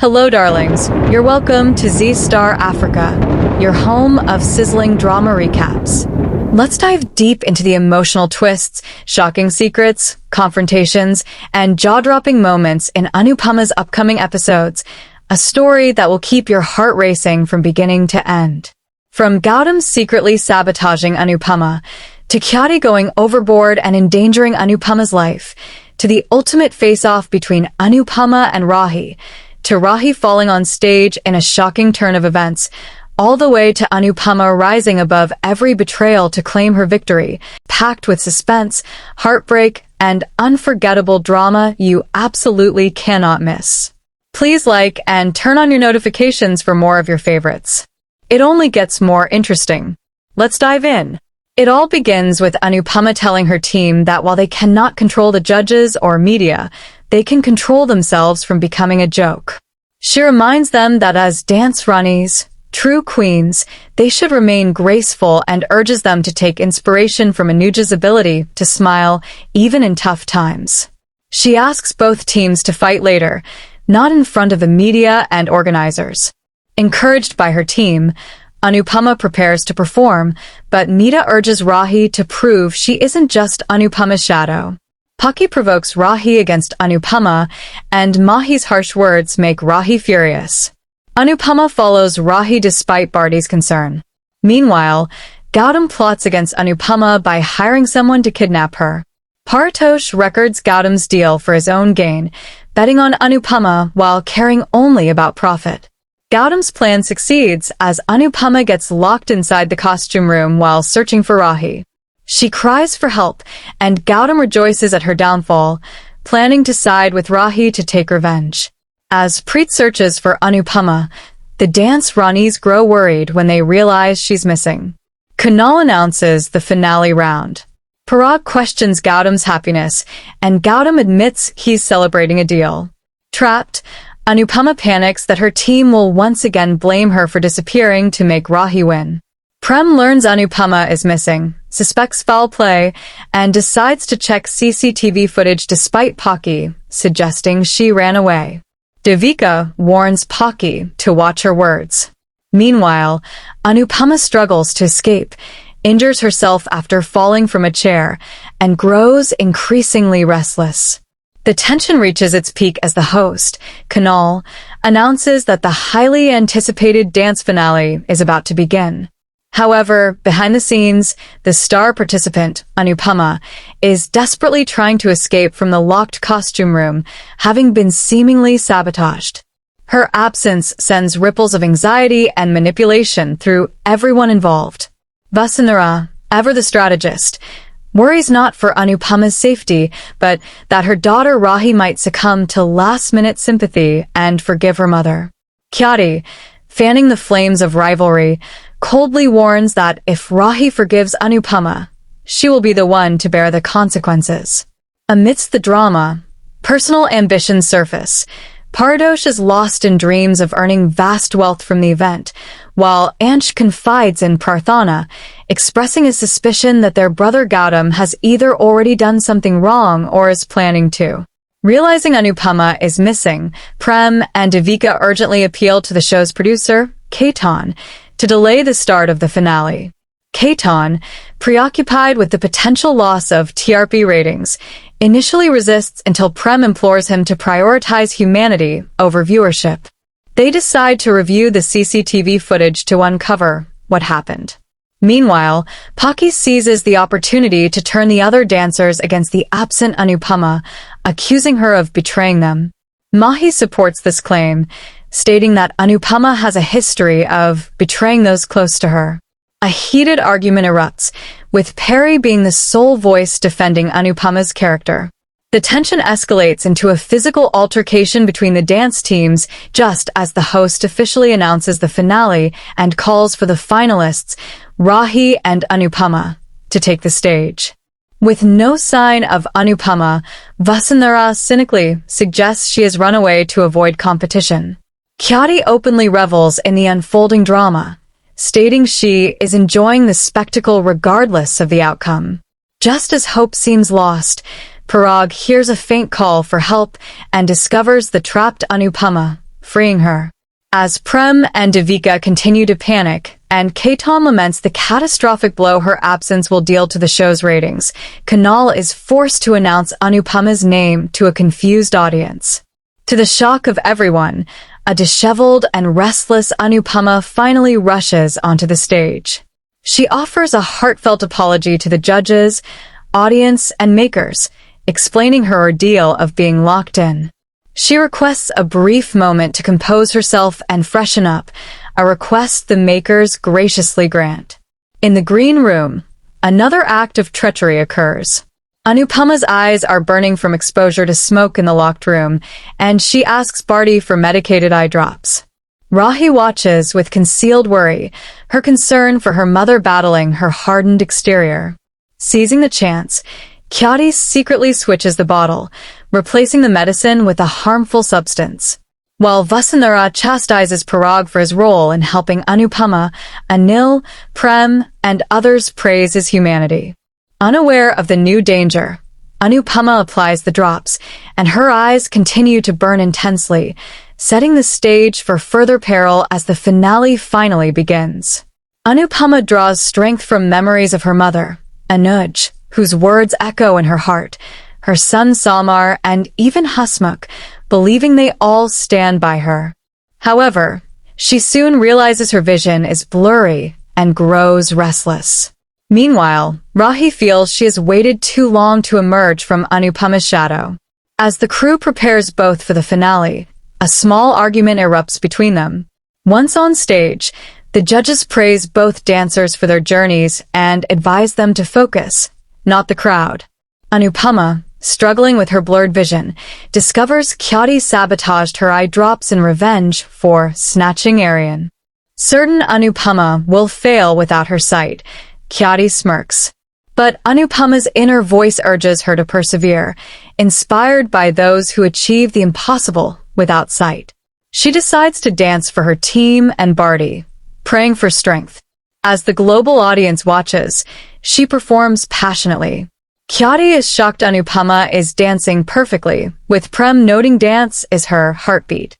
Hello, darlings. You're welcome to Z-Star Africa, your home of sizzling drama recaps. Let's dive deep into the emotional twists, shocking secrets, confrontations, and jaw-dropping moments in Anupama's upcoming episodes, a story that will keep your heart racing from beginning to end. From Gautam secretly sabotaging Anupama, to Khyati going overboard and endangering Anupama's life, to the ultimate face-off between Anupama and Rahi, to Rahi falling on stage in a shocking turn of events, all the way to Anupama rising above every betrayal to claim her victory, packed with suspense, heartbreak, and unforgettable drama you absolutely cannot miss. Please like and turn on your notifications for more of your favorites. It only gets more interesting. Let's dive in. It all begins with Anupama telling her team that while they cannot control the judges or media, they can control themselves from becoming a joke. She reminds them that as dance Ranis, true queens, they should remain graceful and urges them to take inspiration from Anuja's ability to smile even in tough times. She asks both teams to fight later, not in front of the media and organizers. Encouraged by her team, Anupama prepares to perform, but Mita urges Rahi to prove she isn't just Anupama's shadow. Paki provokes Rahi against Anupama, and Mahi's harsh words make Rahi furious. Anupama follows Rahi despite Barty's concern. Meanwhile, Gautam plots against Anupama by hiring someone to kidnap her. Paratosh records Gautam's deal for his own gain, betting on Anupama while caring only about profit. Gautam's plan succeeds as Anupama gets locked inside the costume room while searching for Rahi. She cries for help, and Gautam rejoices at her downfall, planning to side with Rahi to take revenge. As Preet searches for Anupama, the dance Ranis grow worried when they realize she's missing. Kunal announces the finale round. Parag questions Gautam's happiness, and Gautam admits he's celebrating a deal. Trapped, Anupama panics that her team will once again blame her for disappearing to make Rahi win. Prem learns Anupama is missing, suspects foul play, and decides to check CCTV footage despite Paki, suggesting she ran away. Devika warns Paki to watch her words. Meanwhile, Anupama struggles to escape, injures herself after falling from a chair, and grows increasingly restless. The tension reaches its peak as the host, Kunal, announces that the highly anticipated dance finale is about to begin. However, behind the scenes, the star participant, Anupama, is desperately trying to escape from the locked costume room, having been seemingly sabotaged. Her absence sends ripples of anxiety and manipulation through everyone involved. Vasundhara, ever the strategist, worries not for Anupama's safety, but that her daughter Rahi might succumb to last-minute sympathy and forgive her mother. Khyati, fanning the flames of rivalry, coldly warns that if Rahi forgives Anupama, she will be the one to bear the consequences. Amidst the drama, personal ambitions surface. Pardosh is lost in dreams of earning vast wealth from the event, while Ansh confides in Prarthana, expressing a suspicion that their brother Gautam has either already done something wrong or is planning to. Realizing Anupama is missing, Prem and Devika urgently appeal to the show's producer, Ketan, to delay the start of the finale. Ketan, preoccupied with the potential loss of TRP ratings, initially resists until Prem implores him to prioritize humanity over viewership. They decide to review the CCTV footage to uncover what happened. Meanwhile, Paki seizes the opportunity to turn the other dancers against the absent Anupama, accusing her of betraying them. Mahi supports this claim, stating that Anupama has a history of betraying those close to her. A heated argument erupts, with Perry being the sole voice defending Anupama's character. The tension escalates into a physical altercation between the dance teams just as the host officially announces the finale and calls for the finalists, Rahi and Anupama, to take the stage. With no sign of Anupama, Vasundhara cynically suggests she has run away to avoid competition. Khyati openly revels in the unfolding drama, stating she is enjoying the spectacle regardless of the outcome. Just as hope seems lost, Parag hears a faint call for help and discovers the trapped Anupama, freeing her. As Prem and Devika continue to panic, and Ketan laments the catastrophic blow her absence will deal to the show's ratings, Kunal is forced to announce Anupama's name to a confused audience. To the shock of everyone, a disheveled and restless Anupama finally rushes onto the stage. She offers a heartfelt apology to the judges, audience, and makers, explaining her ordeal of being locked in. She requests a brief moment to compose herself and freshen up, a request the makers graciously grant. In the green room, another act of treachery occurs. Anupama's eyes are burning from exposure to smoke in the locked room, and she asks Barty for medicated eye drops. Rahi watches with concealed worry, her concern for her mother battling her hardened exterior. Seizing the chance, Khyati secretly switches the bottle, replacing the medicine with a harmful substance. While Vasundhara chastises Parag for his role in helping Anupama, Anil, Prem, and others praise his humanity. Unaware of the new danger, Anupama applies the drops, and her eyes continue to burn intensely, setting the stage for further peril as the finale finally begins. Anupama draws strength from memories of her mother, Anuj, whose words echo in her heart, her son Samar, and even Hasmukh, believing they all stand by her. However, she soon realizes her vision is blurry and grows restless. Meanwhile, Rahi feels she has waited too long to emerge from Anupama's shadow. As the crew prepares both for the finale, a small argument erupts between them. Once on stage, the judges praise both dancers for their journeys and advise them to focus, not the crowd. Anupama, struggling with her blurred vision, discovers Khyati sabotaged her eye drops in revenge for snatching Aryan. Certain Anupama will fail without her sight, Khyati smirks. But Anupama's inner voice urges her to persevere, inspired by those who achieve the impossible without sight. She decides to dance for her team and Barty, praying for strength. As the global audience watches, she performs passionately. Khyati is shocked Anupama is dancing perfectly, with Prem noting dance is her heartbeat.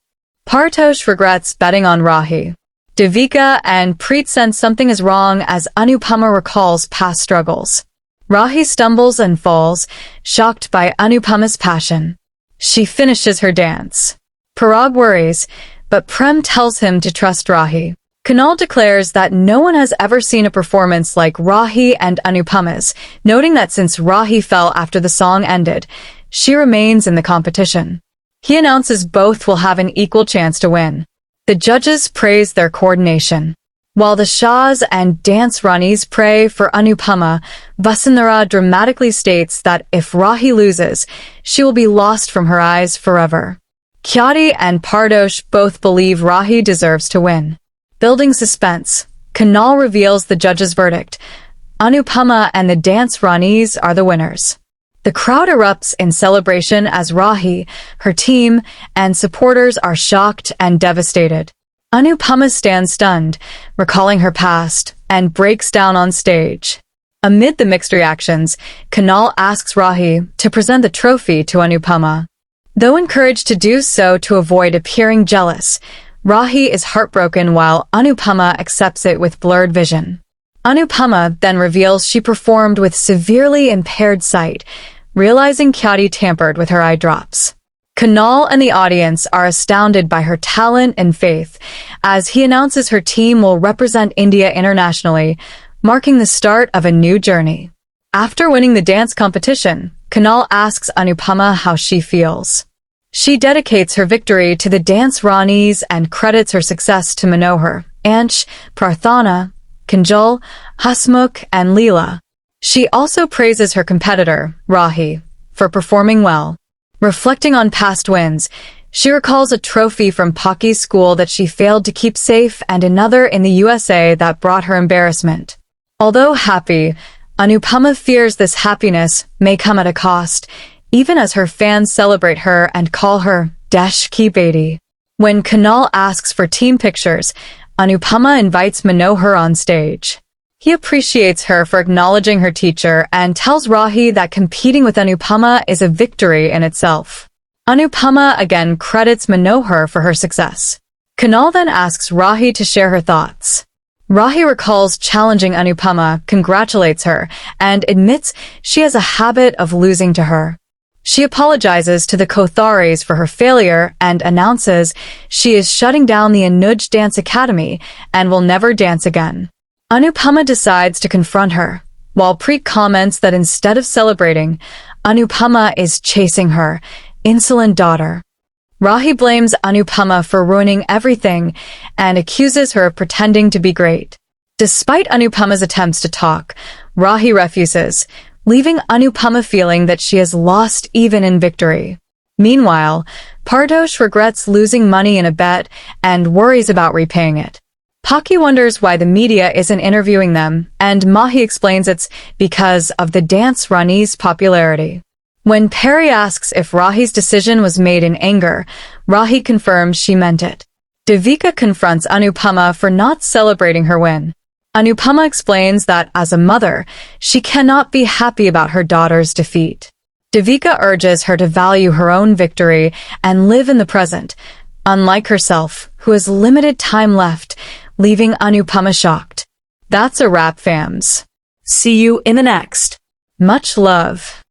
Partosh regrets betting on Rahi. Devika and Preet sense something is wrong as Anupama recalls past struggles. Rahi stumbles and falls, shocked by Anupama's passion. She finishes her dance. Parag worries, but Prem tells him to trust Rahi. Kunal declares that no one has ever seen a performance like Rahi and Anupama's, noting that since Rahi fell after the song ended, she remains in the competition. He announces both will have an equal chance to win. The judges praise their coordination. While the Shahs and dance Ranis pray for Anupama, Vasundhara dramatically states that if Rahi loses, she will be lost from her eyes forever. Khyati and Pardosh both believe Rahi deserves to win. Building suspense, Kunal reveals the judge's verdict. Anupama and the dance Ranis are the winners. The crowd erupts in celebration as Rahi, her team, and supporters are shocked and devastated. Anupama stands stunned, recalling her past, and breaks down on stage. Amid the mixed reactions, Kunal asks Rahi to present the trophy to Anupama. Though encouraged to do so to avoid appearing jealous, Rahi is heartbroken while Anupama accepts it with blurred vision. Anupama then reveals she performed with severely impaired sight, realizing Khyati tampered with her eye drops. Kunal and the audience are astounded by her talent and faith, as he announces her team will represent India internationally, marking the start of a new journey. After winning the dance competition, Kunal asks Anupama how she feels. She dedicates her victory to the dance Ranis and credits her success to Manohar, Ansh, Prarthana, Kanjal, Hasmukh, and Leela. She also praises her competitor, Rahi, for performing well. Reflecting on past wins, she recalls a trophy from Pocky's school that she failed to keep safe and another in the USA that brought her embarrassment. Although happy, Anupama fears this happiness may come at a cost, even as her fans celebrate her and call her Desh Ki Beti. When Kunal asks for team pictures, Anupama invites Manohar on stage. He appreciates her for acknowledging her teacher and tells Rahi that competing with Anupama is a victory in itself. Anupama again credits Manohar for her success. Kunal then asks Rahi to share her thoughts. Rahi recalls challenging Anupama, congratulates her, and admits she has a habit of losing to her. She apologizes to the Kotharis for her failure and announces she is shutting down the Anuj Dance Academy and will never dance again. Anupama decides to confront her, while Preet comments that instead of celebrating, Anupama is chasing her, insolent daughter. Rahi blames Anupama for ruining everything and accuses her of pretending to be great. Despite Anupama's attempts to talk, Rahi refuses, leaving Anupama feeling that she has lost even in victory. Meanwhile, Partosh regrets losing money in a bet and worries about repaying it. Paki wonders why the media isn't interviewing them, and Mahi explains it's because of the dance Rani's popularity. When Perry asks if Rahi's decision was made in anger, Rahi confirms she meant it. Devika confronts Anupama for not celebrating her win. Anupama explains that as a mother, she cannot be happy about her daughter's defeat. Devika urges her to value her own victory and live in the present, unlike herself, who has limited time left, leaving Anupama shocked. That's a wrap, fams. See you in the next. Much love.